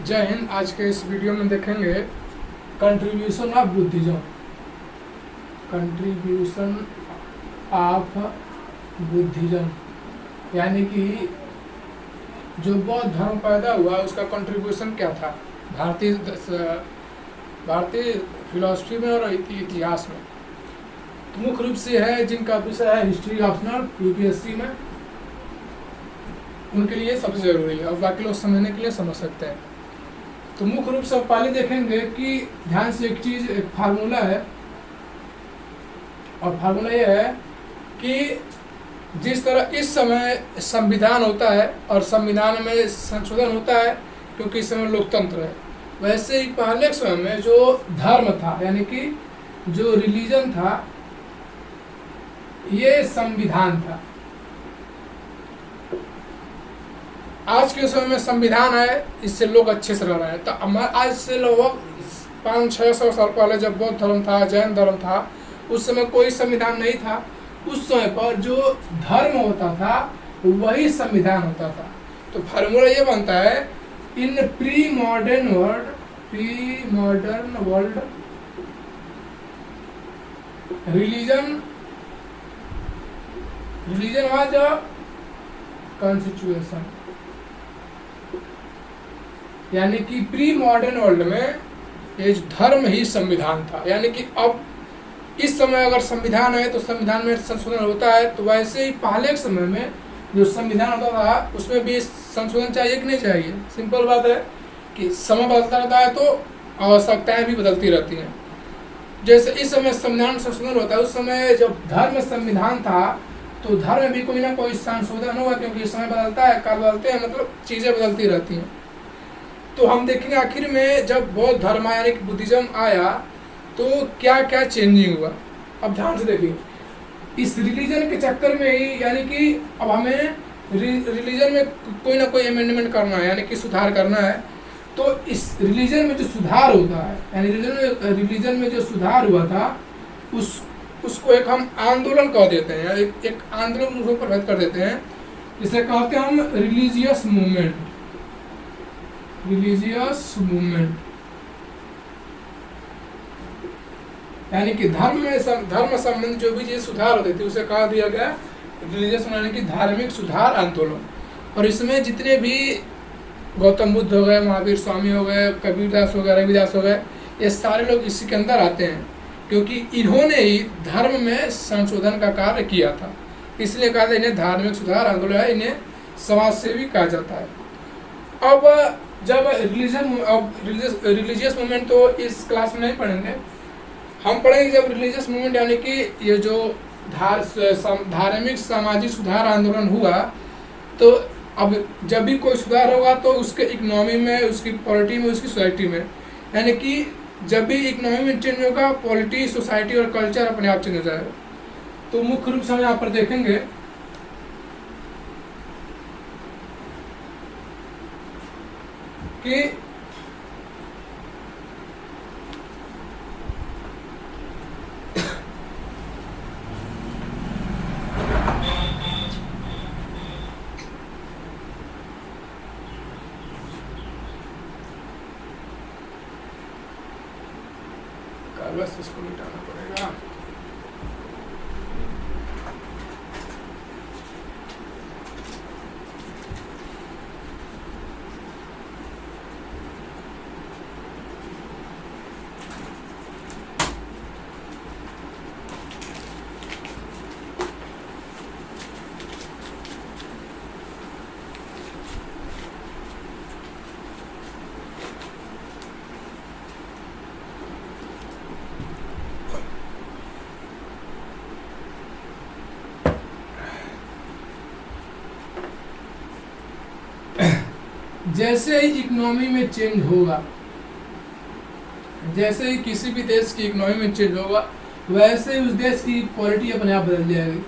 जय हिंद। आज के इस वीडियो में देखेंगे contribution of Buddhism. Contribution of Buddhism यानी कि जो बौद्ध धर्म पैदा हुआ उसका कंट्रीब्यूशन क्या था भारतीय फिलॉसफी में और इतिहास में। तो मुख्य रूप से है जिनका विषय है हिस्ट्री ऑप्शनल यूपीएससी में, उनके लिए सबसे ज़रूरी है और बाकी लोग समझने के लिए समझ सकते हैं। तो मुख्य रूप से पहले देखेंगे कि ध्यान से एक चीज़, एक फार्मूला है और फार्मूला ये है कि जिस तरह इस समय संविधान होता है और संविधान में संशोधन होता है क्योंकि इस समय लोकतंत्र है, वैसे ही पहले समय में जो धर्म था यानी कि जो रिलीजन था ये संविधान था। आज के समय में संविधान है, इससे लोग अच्छे से रह रहे हैं। तो आज से लगभग 500-600 साल पहले जब बौद्ध धर्म था, जैन धर्म था, उस समय कोई संविधान नहीं था। उस समय पर जो धर्म होता था वही संविधान होता था। तो फार्मूला ये बनता है, इन pre modern world religion was a constitution, यानी कि प्री मॉडर्न वर्ल्ड में ये धर्म ही संविधान था। यानी कि अब इस समय अगर संविधान है तो संविधान में संशोधन होता है, तो वैसे ही पहले के समय में जो संविधान होता था उसमें भी संशोधन चाहिए कि नहीं चाहिए। सिंपल बात है कि समय बदलता रहता है तो आवश्यकताएं भी बदलती रहती हैं। जैसे इस समय संविधान संशोधन होता है, उस समय जब धर्म संविधान था तो धर्म में भी कोई ना कोई संशोधन होगा क्योंकि समय बदलता है, काल बदलते हैं, मतलब चीज़ें बदलती रहती हैं। तो हम देखेंगे आखिर में जब बौद्ध धर्म यानी कि बुद्धिज्म आया तो क्या क्या चेंजिंग हुआ। अब ध्यान से देखिए, इस रिलीजन के चक्कर में ही यानी कि अब हमें रिलीजन में कोई ना कोई अमेंडमेंट करना है यानी कि सुधार करना है। तो इस रिलीजन में जो सुधार होता है यानी रिलीजन में जो सुधार हुआ था उसको एक हम आंदोलन कह देते हैं, एक आंदोलन के रूप में प्रभावित कर देते हैं, जिसे कहते हैं हम रिलीजियस मूवमेंट। यानी कि धर्म संबंधी जो भी चीज सुधार होती थी उसे कहा दिया गया रिलीजियस, यानी कि धार्मिक सुधार आंदोलन। और इसमें जितने भी गौतम बुद्ध हो गए, महावीर स्वामी हो गए, कबीरदास हो गए, रविदास हो गए, ये सारे लोग इसी के अंदर आते हैं क्योंकि इन्होंने ही धर्म में संशोधन का कार्य किया था। इसलिए कहा था इन्हें धार्मिक सुधार आंदोलन है, इन्हें समाज सेवी कहा जाता है। अब जब रिलीजियस मूवमेंट तो इस क्लास में नहीं पढ़ेंगे, हम पढ़ेंगे जब रिलीजियस मूवमेंट यानी कि ये जो धार्मिक सामाजिक सुधार आंदोलन हुआ। तो अब जब भी कोई सुधार होगा तो उसके इकोनॉमी में, उसकी पॉलिटी में, उसकी सोसाइटी में, यानी कि जब भी इकोनॉमी में चेंज होगा पॉलिटी, सोसाइटी और कल्चर अपने आप चेंज हो जाएगा। तो मुख्य रूप से हम यहाँ पर देखेंगे कि बस इसको मिटाना पड़ेगा। जैसे ही इकोनॉमी में चेंज होगा, जैसे ही किसी भी देश की इकोनॉमी में चेंज होगा वैसे ही उस देश की पॉलिटी अपने आप बदल जाएगी।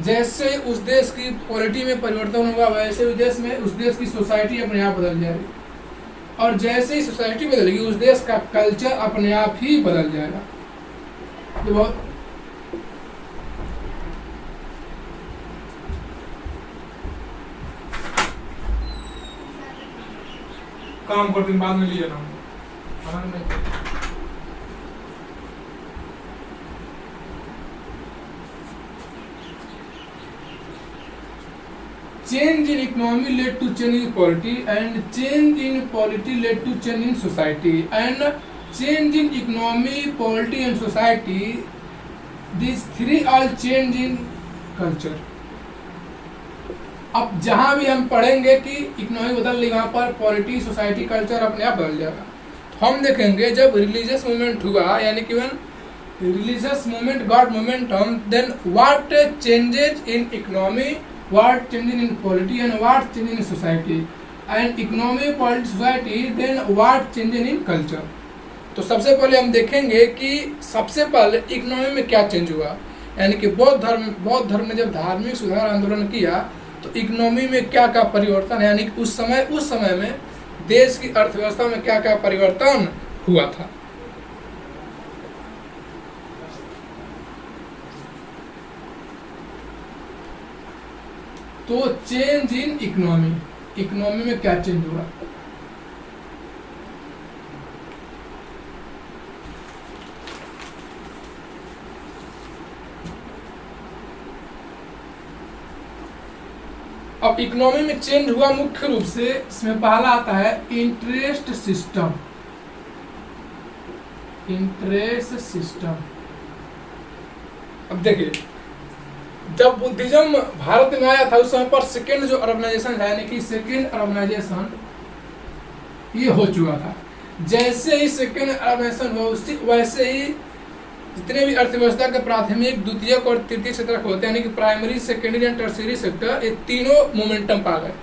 जैसे उस देश की पॉलिटी में परिवर्तन होगा वैसे उस देश की सोसाइटी अपने आप बदल जाएगी। और जैसे ही सोसाइटी बदलेगी उस देश का कल्चर अपने आप ही बदल जाएगा। ये बहुत काम करते बाद में ले जाना। Change in economy led to change in polity, and change in polity led to change in society, and change in economy, polity and society, these three all change in culture. अब जहां भी हम पढ़ेंगे कि इकोनॉमी बदल रही, वहां पर पॉलिटी, सोसाइटी, कल्चर अपने आप बदल जाएगा। तो हम देखेंगे जब रिलीजियस मूवमेंट हुआ, यानी कि when religious movement got momentum, then what changes in economy, what changing in polity, and what changing in society, and economy, polity, society, then what changing in culture. तो सबसे पहले हम देखेंगे कि सबसे पहले इकोनॉमी में क्या चेंज हुआ, यानी कि बौद्ध धर्म ने जब धार्मिक सुधार आंदोलन किया तो इकोनॉमी में क्या क्या परिवर्तन, यानी कि उस समय में देश की अर्थव्यवस्था में क्या क्या परिवर्तन हुआ था। तो चेंज इन इकोनॉमी में क्या चेंज हुआ। अब इकोनॉमी में चेंज हुआ मुख्य रूप से, इसमें पहला आता है इंटरेस्ट सिस्टम। अब देखिए, जब बुद्धिज्म भारत में आया था उस समय पर सेकेंड जो अर्बनाइजेशन है, यानी कि सेकेंड अर्बनाइजेशन ये हो चुका था। जैसे ही सेकेंड अर्बनाइजेशन हुआ वैसे ही जितने भी अर्थव्यवस्था के प्राथमिक, द्वितीयक और तृतीय क्षेत्र होते हैं, यानी कि primary, secondary and tertiary sector, ये तीनों मोमेंटम पा गए।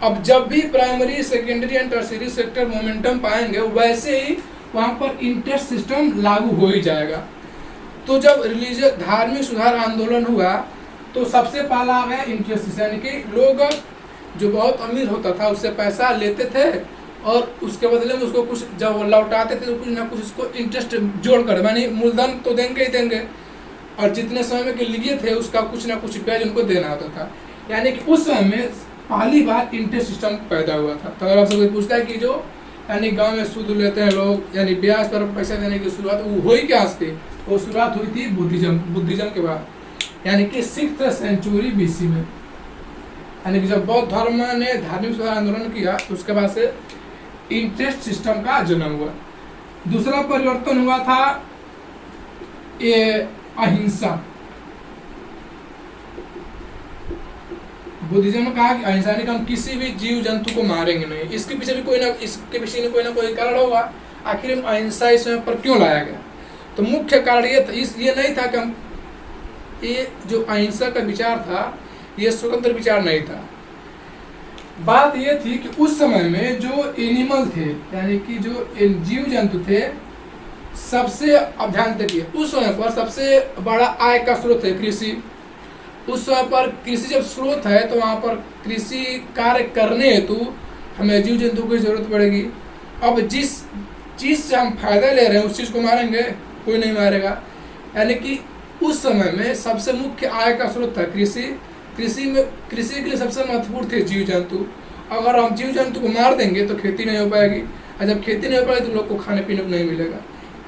अब जब भी primary, secondary and tertiary sector momentum पाएंगे वैसे ही वहां पर इंटरेस्ट सिस्टम लागू हो ही जाएगा। तो जब रिलीजियस धार्मिक सुधार आंदोलन हुआ तो सबसे पहला आ गया इंटरेस्ट सिस्टम, यानी कि लोग जो बहुत अमीर होता था उससे पैसा लेते थे और उसके बदले में उसको कुछ जब लौटाते थे तो कुछ ना कुछ उसको इंटरेस्ट जोड़ कर, यानी मूलधन तो देंगे ही देंगे और जितने समय में के लिए थे उसका कुछ ना कुछ ब्याज उनको देना होता था। यानी कि उस समय में पहली बार इंटरेस्ट सिस्टम पैदा हुआ था। तो अगर आप सबसे पूछता है कि जो यानी गांव में सूद लेते हैं लोग, यानी ब्याज पर पैसा देने की शुरुआत वो हुई क्या थी, वो शुरुआत हुई थी बुद्धिज्म के बाद, यानी कि 6th सेंचुरी BC में। यानी कि जब बौद्ध धर्म ने धार्मिक सुधार आंदोलन किया तो उसके बाद से इंटरेस्ट सिस्टम का जन्म हुआ। दूसरा परिवर्तन हुआ था ये अहिंसा। बुद्धिज्म ने कहा कि अहिंसा, यानी कि हम किसी भी जीव जंतु को मारेंगे नहीं। इसके पीछे भी कोई ना कोई कारण होगा। आखिर में अहिंसा इस समय पर क्यों लाया गया, तो मुख्य कारण ये नहीं था कि हम, ये जो अहिंसा का विचार था ये स्वतंत्र विचार नहीं था। बात ये थी कि उस समय में जो एनिमल थे, यानी कि जो जीव जंतु थे, सबसे, अब ध्यान देखिए, उस समय पर सबसे बड़ा आय का स्रोत है कृषि। उस समय पर कृषि जब स्रोत है तो वहाँ पर कृषि कार्य करने हेतु हमें जीव जंतु की जरूरत पड़ेगी। अब जिस चीज़ से हम फायदा ले रहे हैं उस चीज़ को मारेंगे, कोई नहीं मारेगा। यानी कि उस समय में सबसे मुख्य आय का स्रोत था कृषि। कृषि के लिए सबसे महत्वपूर्ण थे जीव जंतु। अगर हम जीव जंतु को मार देंगे तो खेती नहीं हो पाएगी, और जब खेती नहीं हो पाएगी तो लोग को खाने पीने को नहीं मिलेगा।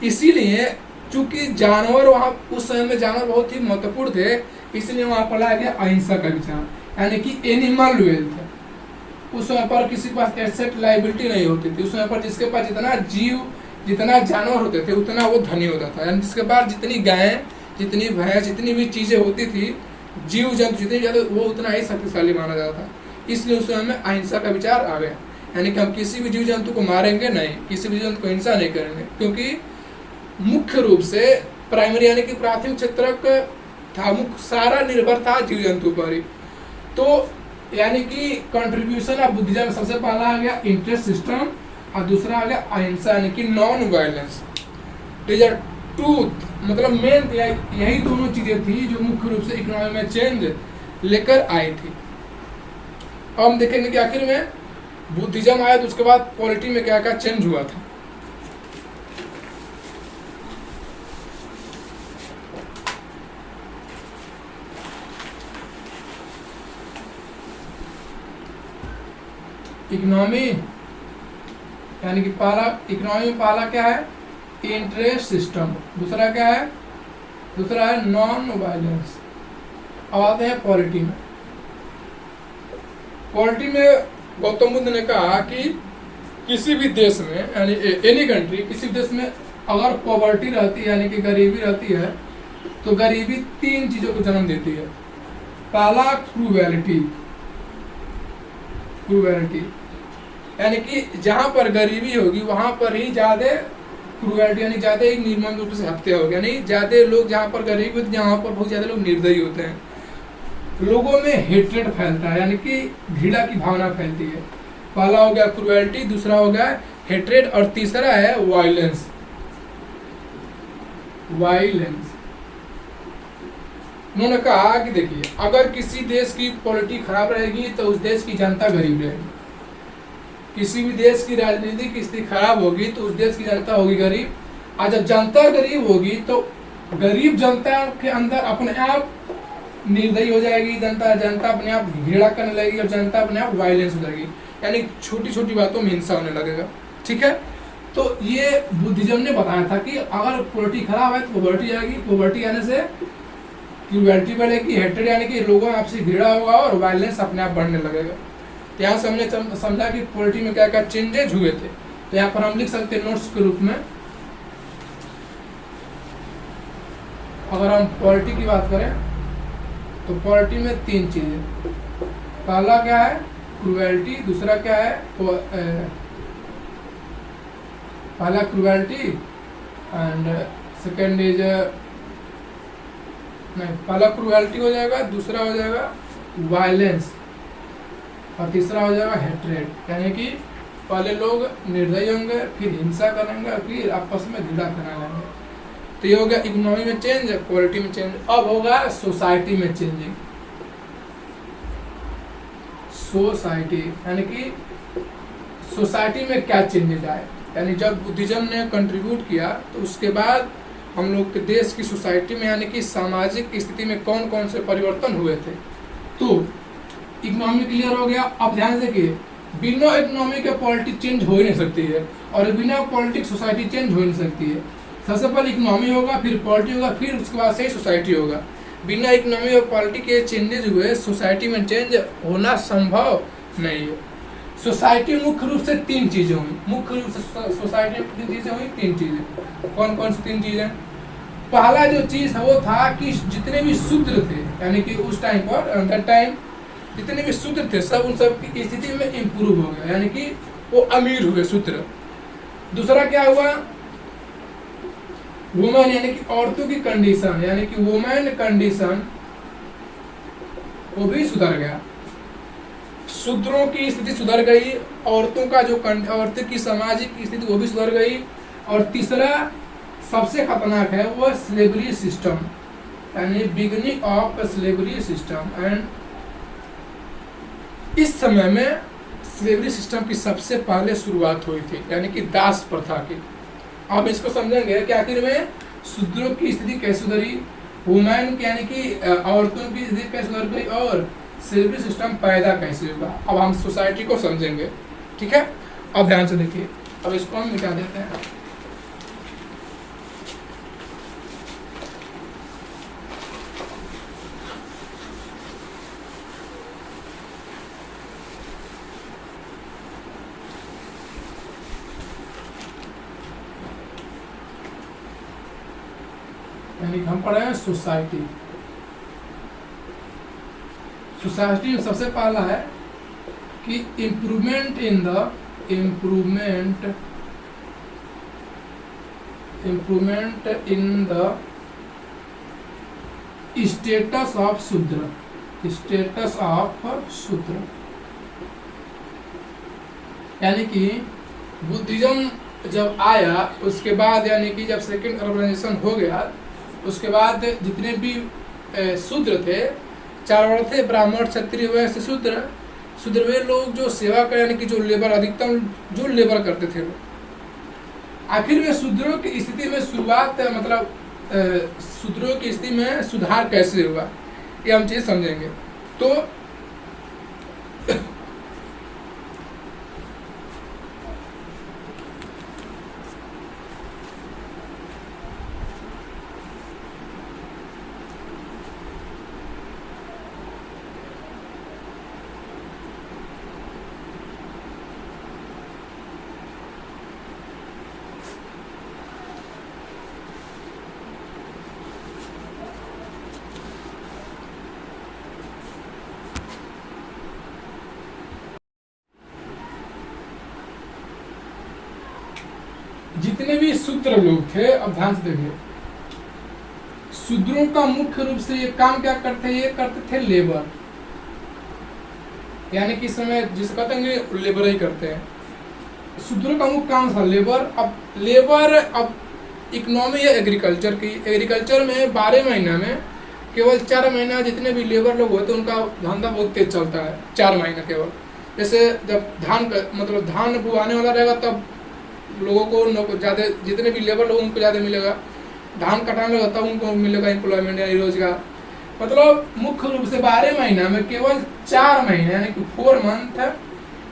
इसीलिए चूंकि जानवर वहाँ उस समय में जानवर बहुत ही महत्वपूर्ण थे, इसलिए वहाँ पर लाया गया अहिंसा का विचार, यानी कि एनिमल वेल्थ। उस समय पर किसी के पास एसेट लायबिलिटी नहीं होती थी। उस समय पर जिसके पास जितना जानवर होते थे उतना वो धनी होता था। यानी जिसके पास जितनी गायें, जितनी भैंस, जितनी भी चीज़ें होती थी, जीव जंतु जितने ज़्यादा, वो उतना ही शक्तिशाली माना जाता था। इसलिए उस समय में अहिंसा का विचार आ गया, यानी कि हम किसी भी जीव जंतु को मारेंगे नहीं, किसी भी जंतु को हिंसा नहीं करेंगे, क्योंकि मुख्य रूप से प्राइमरी यानी कि प्राथमिक क्षेत्र था, मुख्य सारा निर्भर था जीव जंतु पर ही। तो यानी कि कंट्रीब्यूशन ऑफ बुद्धिज्म, सबसे पहला आ गया इंटरेस्ट सिस्टम और दूसरा आ गया अहिंसा, यानी कि नॉन वायलेंस। ट्रूथ, मतलब मेन यही दोनों चीजें थी जो मुख्य रूप से इकोनॉमी में चेंज लेकर आई थी। अब हम देखेंगे कि आखिर में बुद्धिज्म आया तो उसके बाद पॉलिटी में क्या क्या चेंज हुआ था। इकोनॉमी यानी कि पहला इकोनॉमी में पहला क्या है, इंटरेस्ट सिस्टम, दूसरा क्या है, दूसरा है नॉन वायलेंस। अब आते हैं पॉलिटी में। पॉलिटी में गौतम बुद्ध ने कहा कि किसी भी देश में यानी एनी कंट्री, किसी भी देश में अगर पॉवर्टी रहती है यानी कि गरीबी रहती है तो गरीबी 3 चीजों को जन्म देती है। पहला क्रूवेलिटी, क्रूवेलिटी यानी कि जहां पर गरीबी होगी वहां पर ही ज्यादा क्रूवेलिटी यानी ज्यादा ही निर्मम रूप से हत्या होगी, यानी ज्यादा लोग जहां पर गरीबी होती है जहां पर बहुत ज्यादा लोग निर्दयी होते हैं। लोगों में हेट्रेड फैलता है यानी कि घृणा की भावना फैलती है। पहला हो गया क्रूएल्टी, दूसरा हो गया हेट्रेड और तीसरा है वायलेंस। वायलेंस उन्होंने कहा कि देखिए अगर किसी देश की पॉलिटी खराब रहेगी तो उस देश की जनता गरीब रहेगी। किसी भी देश की राजनीतिक स्थिति खराब होगी तो उस देश की जनता होगी गरीब। और जब जनता गरीब होगी तो गरीब जनता के अंदर अपने आप निर्दयी हो जाएगी जनता, जनता अपने आप घृणा करने लगेगी और जनता अपने आप वायलेंस हो जाएगी, यानी छोटी छोटी बातों में हिंसा होने लगेगा। ठीक है, तो ये बुद्धिज्म ने बताया था कि अगर पॉलिटी खराब है तो पॉवर्टी आएगी, पॉवर्टी आने से क्रूएल्टी बढ़ेगी, हेट्रेड यानी कि लोगों में आपसी घृणा होगा और वायलेंस अपने आप बढ़ने लगेगा। तो यहाँ से हमने समझा कि पॉलिटी में क्या क्या चेंजेज हुए थे। तो यहाँ पर हम लिख सकते हैं नोट्स के रूप में, अगर हम पॉलिटी की बात करें तो पॉलिटी में 3 चीजें, पहला क्या है क्रूएल्टी, दूसरा क्या है पहला क्रूएल्टी एंड सेकेंड इज नहीं, पहला क्रूएल्टी हो जाएगा, दूसरा हो जाएगा वायलेंस और तीसरा हो जाएगा हेट्रेड, यानी कि पहले लोग निर्दयी होंगे, फिर हिंसा करेंगे, फिर आपस में घृणा करने लगेंगे। तो ये हो गया इकोनॉमी में चेंज, पॉलिटी में चेंज। अब होगा सोसाइटी में चेंजिंग। सोसाइटी यानी कि सोसाइटी में क्या चेंजेज आए, यानी जब बुद्धिज्म ने कंट्रीब्यूट किया तो उसके बाद हम लोग के देश की सोसाइटी में यानी कि सामाजिक स्थिति में कौन कौन से परिवर्तन हुए थे। तो इकोनॉमी क्लियर हो गया। अब ध्यान से देखिए, बिना इकोनॉमी के पॉलिटिक्स चेंज हो ही नहीं सकती है और बिना पॉलिटिक्स सोसाइटी चेंज हो ही नहीं सकती है। सबसे पहले इकोनॉमी होगा, फिर पॉलिटी होगा, फिर उसके बाद से ही सोसाइटी होगा। बिना इकोनॉमी और पॉलिटी के चेंजेज हुए सोसाइटी में चेंज होना संभव नहीं है। सोसाइटी मुख्य रूप से 3 चीजें हुई, मुख्य रूप से सोसाइटी में 3 चीजें हुई। 3 चीजें कौन कौन सी 3 चीजें? पहला जो चीज वो था कि जितने भी शूद्र थे यानी कि उस टाइम पर दैट टाइम जितने भी शूद्र थे सब उन सब की स्थिति में इम्प्रूव हो गया, यानी कि वो अमीर हुए शूद्र। दूसरा क्या हुआ, वुमेन यानी कि औरतों की कंडीशन यानी कि वुमेन कंडीशन वो भी सुधर गया, शूद्रों की स्थिति सुधर गई, औरतों का जो औरतों की सामाजिक स्थिति वो भी सुधर गई। और तीसरा सबसे खतरनाक है वो स्लेवरी सिस्टम यानी beginning of slavery system. And इस समय में स्लेवरी सिस्टम की सबसे पहले शुरुआत हुई थी यानी कि दास प्रथा की। अब इसको समझेंगे कि आखिर में शूद्रों की स्थिति कैसे सुधरी, वुमेन यानी कि औरतों की स्थिति कैसे सुधर गई और स्लेवरी सिस्टम पैदा कैसे हुआ। अब हम सोसाइटी को समझेंगे, ठीक है। अब ध्यान से देखिए, अब इसको हम मिटा देते हैं। यानी हम पढ़े हैं सोसाइटी। सोसाइटी में सबसे पहला है कि improvement in the status of शूद्र, यानी कि बुद्धिज्म जब आया उसके बाद यानी कि जब सेकेंड अर्बनाइजेशन हो गया उसके बाद जितने भी शूद्र थे, 4 वर्ग थे, ब्राह्मण क्षत्रिय वैश्य शूद्र वे लोग जो सेवा कर यानी कि जो लेबर अधिकतम जो लेबर करते थे, आखिर में शूद्रों की स्थिति में शुरुआत मतलब शूद्रों की स्थिति में सुधार कैसे हुआ ये हम चीज समझेंगे। तो जितने भी शूद्र लोग थे, अब ध्यान से देखिए, शूद्रों का मुख्य रूप से ये काम क्या करते, ये करते थे लेबर, यानी कि इस समय जिसे कहते हैं लेबर ही करते हैं। शूद्रों का मुख्य काम था लेबर। अब लेबर, अब इकोनॉमी है एग्रीकल्चर की, एग्रीकल्चर में 12 महीना में केवल 4 महीना जितने भी लेबर लोग होते हैं उनका धंधा बहुत तेज चलता है, 4 महीना केवल। जैसे जब मतलब धान बुआने वाला रहेगा तब लोगों को ज़्यादा, जितने भी लेबर लोग उनको ज़्यादा मिलेगा, धान कटाने लगा तब उनको मिलेगा एम्प्लॉयमेंट या रोजगार। मतलब मुख्य रूप से 12 महीना में केवल 4 महीने यानी कि 4 मंथ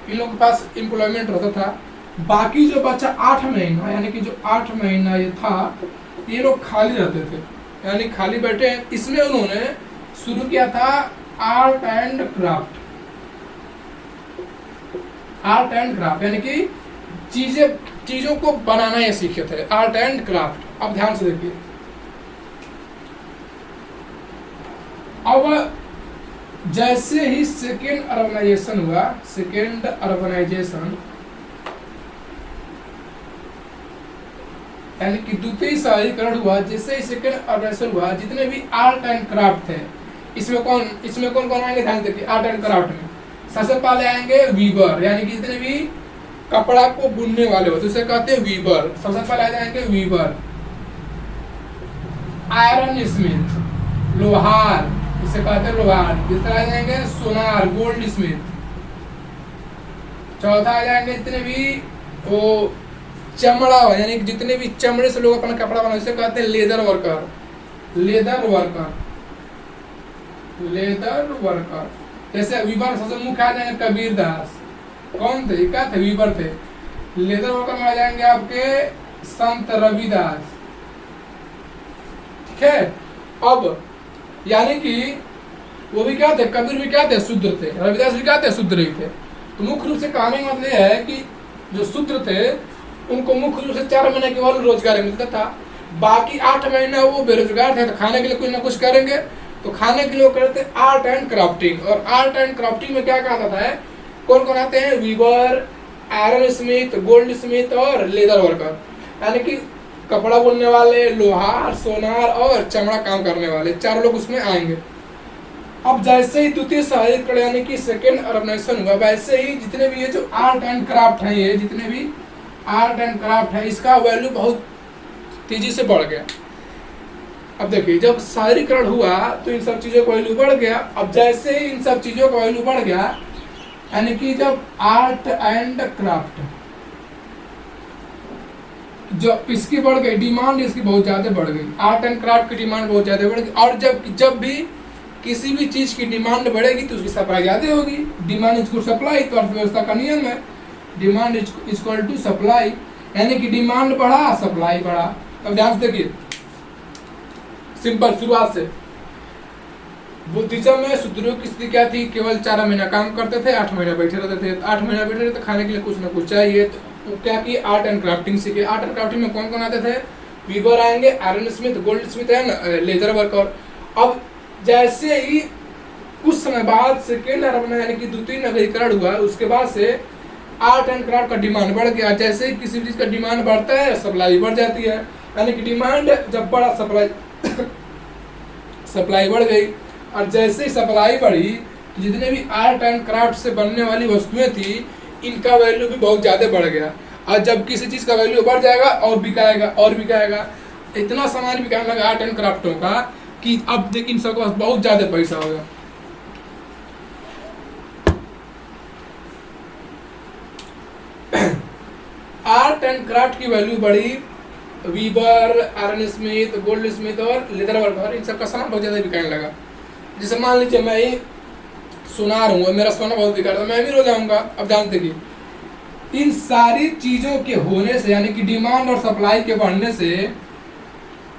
इन लोगों के पास एम्प्लॉयमेंट रहता था। बाकी जो बचा 8 महीना, यानी कि जो 8 महीना ये था, ये लोग खाली रहते थे, यानी खाली बैठे हैं। इसमें उन्होंने शुरू किया था art and craft. Art and craft यानी कि चीजों को बनाना ये सीखे थे, आर्ट एंड क्राफ्ट। अब ध्यान से देखिए, अब जैसे ही सेकेंड अर्बनाइजेशन हुआ, सेकेंड अर्बनाइजेशन यानी कि द्वितीय शहरीकरण हुआ, जैसे ही सेकेंड अर्बनाइजेशन हुआ, जितने भी आर्ट एंड क्राफ्ट थे, इसमें कौन कौन आएंगे, ध्यान देखिए। आर्ट एंड क्राफ्ट में सबसे पहले आएंगे वीवर, यानी कि जितने भी कपड़ा को बुनने वाले होते उसे कहते हैं वीवर, सबसे पहले आ जाएंगे वीवर। आयरन स्मिथ, लोहार, इसे कहते हैं लोहार। तीसरा आ जाएंगे सोनार, गोल्ड स्मिथ। चौथा आ जाएंगे जितने भी वो चमड़ा, यानी कि जितने भी चमड़े से लोग अपना कपड़ा बनाते उसे कहते हैं leather worker, leather worker, leather worker. जैसे वीवर सबसे मुख्य आ जाएंगे कबीर दास, कौन थे, क्या थे, वीवर थे। लेदर वर्कर में आ जाएंगे आपके संत रविदास, ठीक है। अब यानी कि वो भी क्या थे, कबीर भी क्या थे, शूद्र थे, रविदास भी क्या थे, शूद्र ही थे। तो मुख्य रूप से कहने का मतलब यह है कि जो शूद्र थे उनको मुख्य रूप से 4 महीने केवल रोजगार मिलता था, बाकी 8 महीना वो बेरोजगार थे, तो खाने के लिए कुछ ना कुछ करेंगे। तो खाने के लिए वो करते आर्ट एंड क्राफ्टिंग, और आर्ट एंड क्राफ्टिंग में क्या कहा जाता है, कौन कौन आते हैं, weaver, iron smith, gold smith और लेदर वर्कर, यानी कि कपड़ा बुनने वाले, लोहार, सोनार और चमड़ा काम करने वाले, 4 लोग उसमें आएंगे। अब जैसे ही द्वितीय शहरीकरण यानी कि सेकेंड अर्बनाइजेशन हुआ, वैसे ही जितने भी ये जो आर्ट एंड क्राफ्ट है, ये जितने भी आर्ट एंड क्राफ्ट है, इसका वैल्यू बहुत तेजी से बढ़ गया। अब देखिए, जब शहरीकरण हुआ तो इन सब चीज़ों का वैल्यू बढ़ गया। अब जैसे ही इन सब चीज़ों का वैल्यू बढ़ गया, यानी कि जब आर्ट एंड क्राफ्ट जो इसकी बढ़ गई, डिमांड इसकी बहुत ज़्यादा बढ़ गई, आर्ट एंड क्राफ्ट की डिमांड बहुत ज़्यादा बढ़ गई। और जब भी किसी भी चीज़ की डिमांड बढ़ेगी तो उसकी सप्लाई ज़्यादा होगी। Demand is equal to supply, तो अर्थव्यवस्था का नियम है, demand is equal to supply, यानी कि डिमांड बढ़ा सप्लाई बढ़ा। अब ध्यान से देखिए, सिंपल शुरुआत से बुद्धिज्म में शूद्रों की स्थिति क्या थी, केवल 4 महीना काम करते थे, 8 महीना बैठे रहते थे। 8 महीना बैठे रहते, खाने के लिए कुछ ना कुछ चाहिए, तो क्या की आर्ट एंड क्राफ्टिंग सीखे। आर्ट एंड क्राफ्टिंग में कौन कौन आते थे, वीवर आएंगे, iron smith, gold Smith and leather worker. अब जैसे ही कुछ समय बाद सेकेंड अर्बन यानी कि द्वितीय नगरीकरण हुआ, उसके बाद से आर्ट एंड क्राफ्ट का डिमांड बढ़ गया। जैसे ही किसी चीज़ का डिमांड बढ़ता है, सप्लाई बढ़ जाती है, यानी कि डिमांड जब बढ़ा, सप्लाई बढ़ गई। और जैसे ही सप्लाई बढ़ी तो जितने भी आर्ट एंड क्राफ्ट से बनने वाली वस्तुएं थी, इनका वैल्यू भी बहुत ज़्यादा बढ़ गया। और जब किसी चीज़ का वैल्यू बढ़ जाएगा और बिकाएगा और बिकाएगा, इतना सामान बिकाने लगा आर्ट एंड क्राफ्टों का कि अब इन सबके पास बहुत ज़्यादा पैसा होगा। आर्ट एंड क्राफ्ट की वैल्यू बढ़ी, weaver, iron smith, gold smith और लेदर वर्कर, इन सब का सामान बहुत ज़्यादा बिकाने लगा। जैसे मान लीजिए मैं ही सुनार हूँ, मेरा सोना बहुत बिका रहा है, मैं अमीर हो जाऊंगा। अब जानते कि इन सारी चीज़ों के होने से, यानी कि डिमांड और सप्लाई के बढ़ने से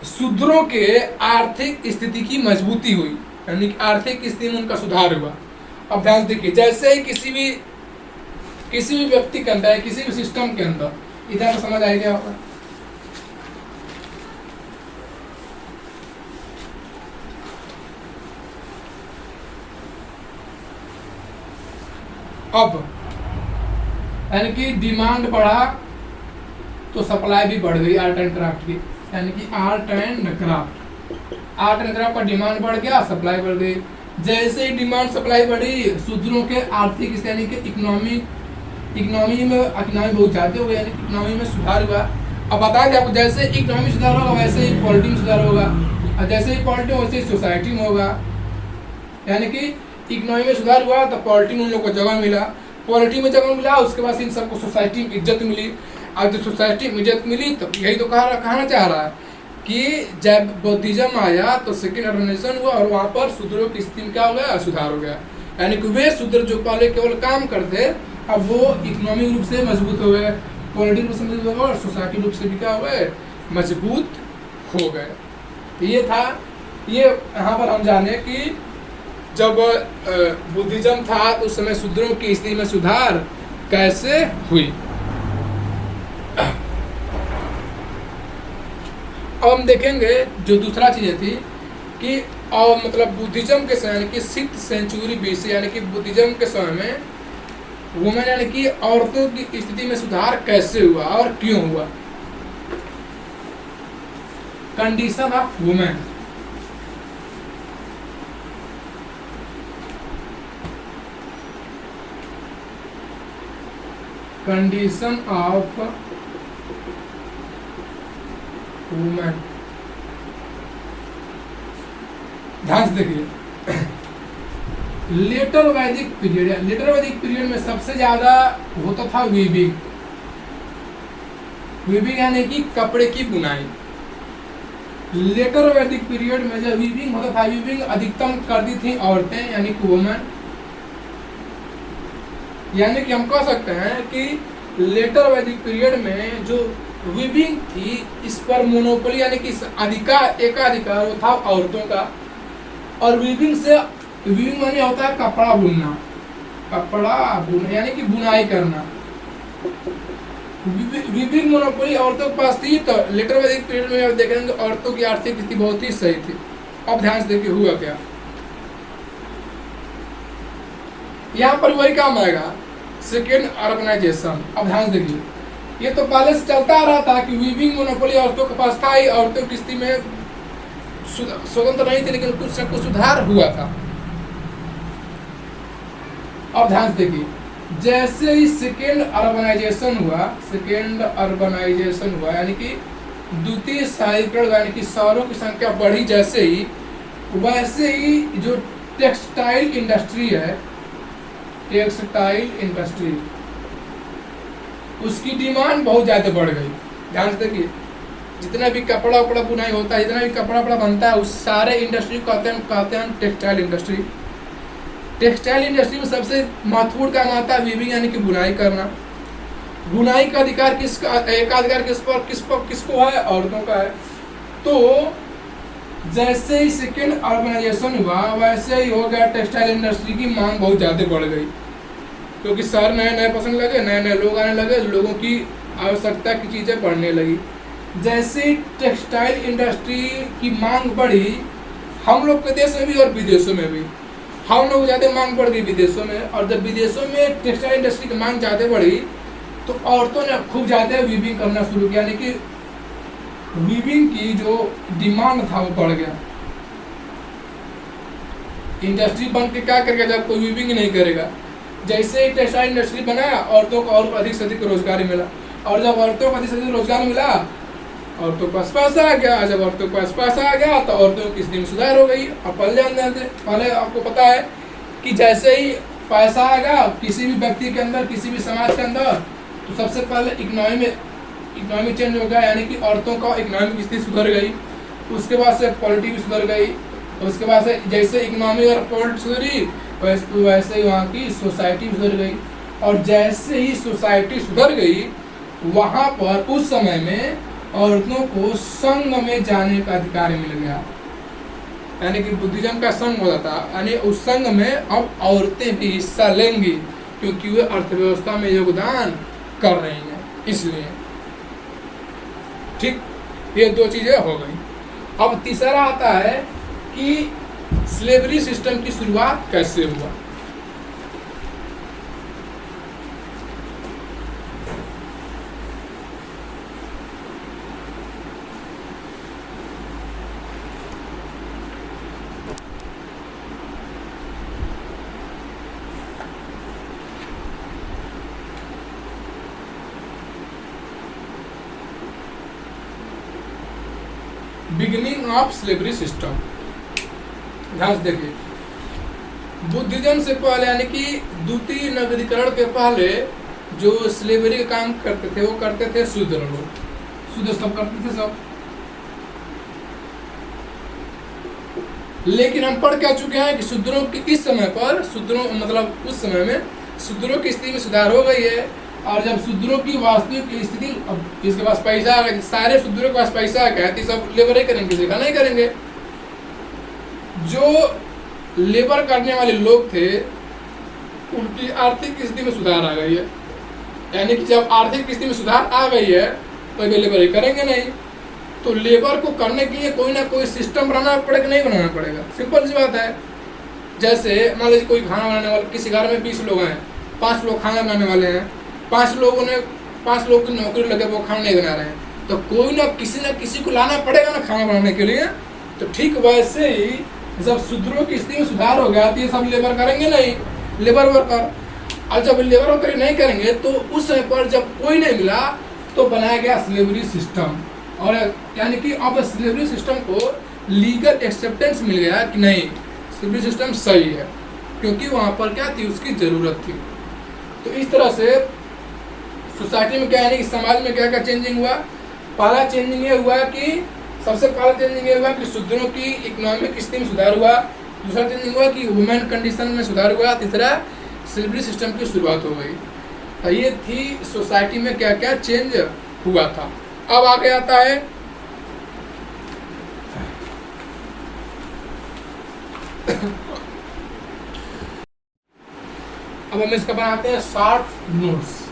शूद्रों के आर्थिक स्थिति की मजबूती हुई, यानी कि आर्थिक स्थिति में उनका सुधार हुआ। अब ध्यान देखिए, जैसे ही किसी भी व्यक्ति के अंदर, किसी भी सिस्टम के अंदर, इधर समझ आएगा क्या होगा। अब यानी कि डिमांड बढ़ा तो सप्लाई भी बढ़ गई आर्ट एंड क्राफ्ट की, यानी कि आर्ट एंड क्राफ्ट का डिमांड बढ़ गया, सप्लाई बढ़ गई। जैसे ही डिमांड सप्लाई बढ़ी, शूद्रों के आर्थिक यानी कि इकोनॉमी बहुत ज्यादा हो गया, यानी इकोनॉमी में सुधार हुआ। अब बता दें आपको, जैसे इकोनॉमी सुधार होगा वैसे ही पॉलिटी में सुधार होगा, और जैसे ही पॉलिटी वैसे ही सोसाइटी में होगा। यानी कि इकोनॉमी में सुधार हुआ तो पॉलिटी में उन लोगों को जगह मिला, पॉलिटी में जगह मिला, उसके बाद इन सबको सोसाइटी में इज्जत मिली। अब जब सोसाइटी में इज्जत मिली तो यही तो कहना चाह रहा है कि जब बौद्धिज्म आया तो सेकेंड ऑर्गेनाइजेशन हुआ और वहाँ पर शूद्रों की स्थिति में क्या हो गया, सुधार हो गया। यानी कि वे शूद्र जो पहले केवल काम करते, अब वो इकोनॉमिक रूप से मजबूत हो गए, पॉलिटिकल रूप से मजबूत हो गए, और सोसाइटी रूप से भी क्या हो गए, मजबूत हो गए। तो ये था, ये यहाँ पर हम जाने कि जब बुद्धिज्म था तो उस समय शूद्रों की स्थिति में सुधार कैसे हुई। अब हम देखेंगे जो दूसरा चीज़ थी कि और मतलब बुद्धिज्म के समय, यानी कि 6th सेंचुरी BC, यानी कि बुद्धिज्म के समय में वुमेन यानी कि औरतों की स्थिति में सुधार कैसे हुआ और क्यों हुआ। Condition of women. Condition of women, ध्यान से देखिए। लेटर वैदिक पीरियड में सबसे ज्यादा होता था वीविंग यानी कि कपड़े की बुनाई। लेटर वैदिक पीरियड में जब वीविंग होता था, वीविंग अधिकतम करती थी औरतें यानी कि वुमेन। यानी कि हम कह सकते हैं कि लेटर वैदिक पीरियड में जो वीविंग थी, इस पर मोनोपोली यानी कि एकाधिकार वो था औरतों का। और वीविंग माने होता है कपड़ा बुनना यानी कि बुनाई करना। वीविंग मोनोपोली औरतों के पास थी। तो लेटर वैदिक पीरियड में आप देखेंगे औरतों की आर्थिक स्थिति बहुत ही सही थी। अब ध्यान से देखिए हुआ क्या, यहाँ पर वही काम आएगा, सेकेंड ऑर्गेनाइजेशन। अब ध्यान से देखिए, ये तो पहले से चलता आ रहा था कि वीविंग मोनोपोली औरतों के पास था ही, औरतों की स्थिति में स्वतंत्र नहीं थी, लेकिन कुछ न कुछ सुधार हुआ था। अब ध्यान से देखिए, जैसे ही सेकेंड अर्बनाइजेशन हुआ यानी कि द्वितीय शहरीकरण, यानी कि शहरों की संख्या बढ़ी, जैसे ही वैसे ही जो टेक्सटाइल इंडस्ट्री उसकी डिमांड बहुत ज्यादा बढ़ गई। ध्यान से देखिए, जितना भी कपड़ा बुनाई होता है, जितना भी कपड़ा बनता है, उस सारे इंडस्ट्री को कहते हैं टेक्सटाइल इंडस्ट्री। टेक्सटाइल इंडस्ट्री में सबसे महत्वपूर्ण काम आता है वीविंग यानी कि बुनाई करना। बुनाई का अधिकार किसको है, औरतों का है। तो जैसे ही सेकेंड अर्बनाइजेशन हुआ वैसे ही हो गया, टेक्सटाइल इंडस्ट्री की मांग बहुत ज़्यादा बढ़ गई, क्योंकि शहर नए पसंद लगे, नए लोग आने लगे, लोगों की आवश्यकता की चीज़ें बढ़ने लगी। जैसे टेक्सटाइल इंडस्ट्री की मांग बढ़ी, हम लोग के देश में भी और विदेशों में भी, हम लोग ज़्यादा मांग बढ़ गई विदेशों में। और जब विदेशों में टेक्सटाइल इंडस्ट्री की मांग ज़्यादा बढ़ी तो औरतों ने खूब ज़्यादा वीविंग करना शुरू किया, यानी कि वीविंग की जो डिमांड था वो बढ़ गया। इंडस्ट्री बन के क्या करेगा जब कोई वीविंग नहीं करेगा। जैसे ही टेक्सटाइल इंडस्ट्री बनाया, औरतों को और अधिक से अधिक रोजगार मिला, और जब औरतों को अधिक से अधिक रोजगार मिला, औरतों के पास पैसा आ गया। जब औरतों के पास पैसा आ गया तो औरतों की स्थिति में सुधार हो गई। अब पहले आपको पता है कि जैसे ही पैसा आएगा किसी भी व्यक्ति के अंदर, किसी भी समाज के अंदर, तो सबसे पहले इकोनॉमी चेंज हो गया, यानी कि औरतों का इकोनॉमिक स्थिति सुधर गई। उसके बाद से पॉलिटी भी सुधर गई, उसके बाद से जैसे इकोनॉमी और पॉलिटी सुधरी वैसे ही वहाँ की सोसाइटी सुधर गई। और जैसे ही सोसाइटी सुधर गई, वहाँ पर उस समय में औरतों को संघ में जाने का अधिकार मिल गया, यानी कि बुद्धिज्म का संघ होता था, यानी उस संघ में अब औरतें भी हिस्सा लेंगी, क्योंकि वे अर्थव्यवस्था में योगदान कर रही हैं, इसलिए। ठीक, ये दो चीजें हो गई। अब तीसरा आता है कि स्लेवरी सिस्टम की शुरुआत कैसे हुआ। Beginning of slavery system. ध्यान से देखिए, बुद्धिज्म से पहले यानी कि द्वितीय नगरीकरण के पहले जो स्लेवरी का काम करते थे वो करते थे शूद्र लोग, शूद्र सब करते थे सब। लेकिन हम पढ़ क्या चुके हैं कि शूद्रों की इस समय पर शूद्रों मतलब उस समय में शूद्रों की स्थिति में सुधार हो गई है। और जब शूद्रों की वास्तविक स्थिति, अब इसके पास पैसा आ गया, सारे शूद्रों के पास पैसा आ गया तो सब लेबर ही करेंगे, किसी का नहीं करेंगे। जो लेबर करने वाले लोग थे उनकी आर्थिक स्थिति में सुधार आ गई है, यानी कि जब आर्थिक स्थिति में सुधार आ गई है तो वे लेबर ही करेंगे नहीं। तो लेबर को करने के लिए कोई ना कोई सिस्टम बनाना पड़ेगा, नहीं बनाना पड़ेगा, सिंपल सी बात है। जैसे मान लीजिए कोई खाना बनाने वाला, किसी घर में 20 लोग हैं, 5 लोग खाना बनाने वाले हैं, 5 लोग की नौकरी लगे वो खाना नहीं बना रहे हैं, तो कोई ना किसी को लाना पड़ेगा ना खाना बनाने के लिए। तो ठीक वैसे ही जब शूद्रों की स्थिति में सुधार हो गया तो ये सब लेबर करेंगे नहीं, लेबर वर्कर। और जब लेबर वर्कर नहीं करेंगे तो उस समय पर जब कोई नहीं मिला तो बनाया गया स्लेवरी सिस्टम। और यानी कि अब स्लेवरी सिस्टम को लीगल एक्सेप्टेंस मिल गया कि नहीं, स्लेवरी सिस्टम सही है, क्योंकि वहाँ पर क्या थी, उसकी ज़रूरत थी। तो इस तरह से सोसाइटी में क्या यानी कि समाज में क्या क्या चेंजिंग हुआ। पहला चेंजिंग ये हुआ कि सबसे पहला चेंजिंग ये हुआ कि शूद्रों की इकोनॉमिक स्थिति में सुधार हुआ। दूसरा चेंजिंग हुआ कि वुमेन कंडीशन में सुधार हुआ। तीसरा स्लेवरी सिस्टम की शुरुआत हो गई। तो ये थी सोसाइटी में क्या क्या चेंज हुआ था। अब आगे आता है अब हम इसका बनाते हैं short notes.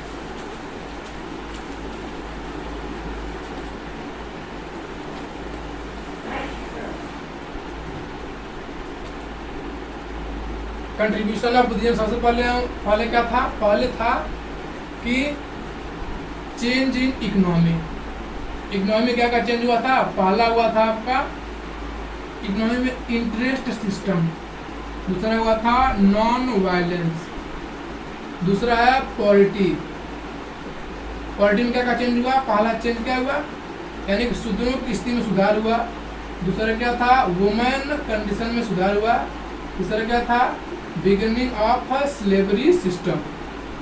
Contribution of Buddhism सबसे पहले क्या था, पहले था कि चेंज इन इकोनॉमी। इकोनॉमी क्या क्या चेंज हुआ था, पहला हुआ था आपका इकोनॉमी में इंटरेस्ट सिस्टम, दूसरा हुआ था नॉन वायलेंस, दूसरा है पॉलिटी। पॉलिटी में क्या क्या चेंज हुआ, पहला चेंज क्या हुआ यानी कि शूद्रों की स्थिति में सुधार हुआ। दूसरा क्या था, वुमेन कंडीशन में सुधार हुआ। तीसरा क्या था, बिगिनिंग ऑफ स्लेवरी सिस्टम,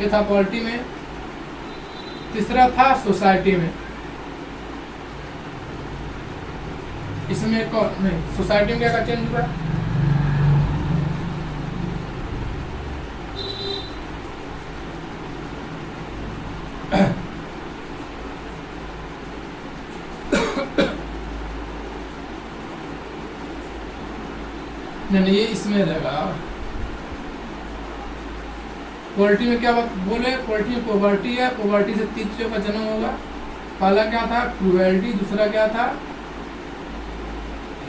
ये था पॉलिटी में। तीसरा था सोसाइटी में, इसमें कौन नहीं, सोसाइटी में क्या क्या चेंज हुआ, नहीं ये इसमें रहेगा। पॉवर्टी में क्या बोले, पॉवर्टी में पॉवर्टी है, पॉवर्टी से 3 चीजों का जन्म होगा। पहला क्या था, क्रूएल्टी, दूसरा क्या था,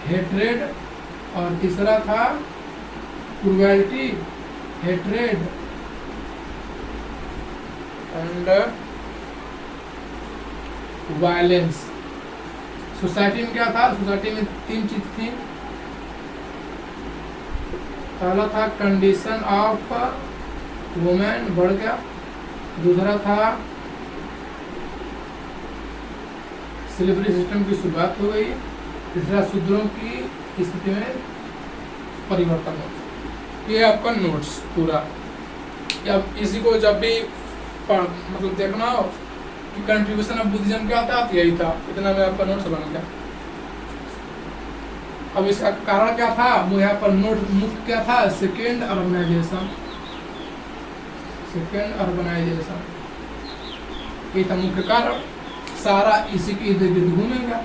हेट्रेड, और तीसरा था cruelty, hatred and violence. Society में क्या था, सोसाइटी में 3 चीज थी। पहला था कंडीशन ऑफ वुमेन, बढ़ गया। दूसरा था स्लेवरी सिस्टम की शुरुआत हो गई। तीसरा शूद्रों की स्थिति में परिवर्तन हो। ये आपका नोट्स पूरा। अब इसी को जब भी मतलब देखना हो कि कंट्रीब्यूशन ऑफ बुद्धिज्म क्या था, तो यही था। इतना में आपका नोट्स बन गया। अब इसका कारण क्या था, वो यहाँ पर नोट मुख्य क्या था, सेकेंड अर्बनाइजेशन, ये था मुख्य कारण। सारा इसी के इर्द गिर्द घूमेगा।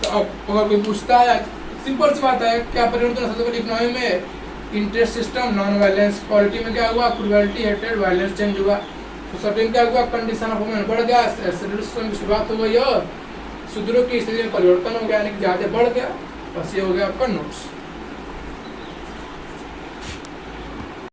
तो अब अगर कोई पूछता है, सिंपल सी बात है, क्या परिवर्तन सबसे पहले इकोनॉमी में interest system, non violence. Polity में क्या हुआ, क्रूएल्टी, हेट्रेड, वायलेंस चेंज हुआ। सोसाइटी में क्या हुआ, कंडीशन ऑफ वुमेन बढ़ गया, स्लेवरी सिस्टम की शुरुआत हो गई और शूद्रों की स्थिति में परिवर्तन हो गया, यानी कि ज्यादा बढ़ गया। बस ये हो गया आपका नोट्स।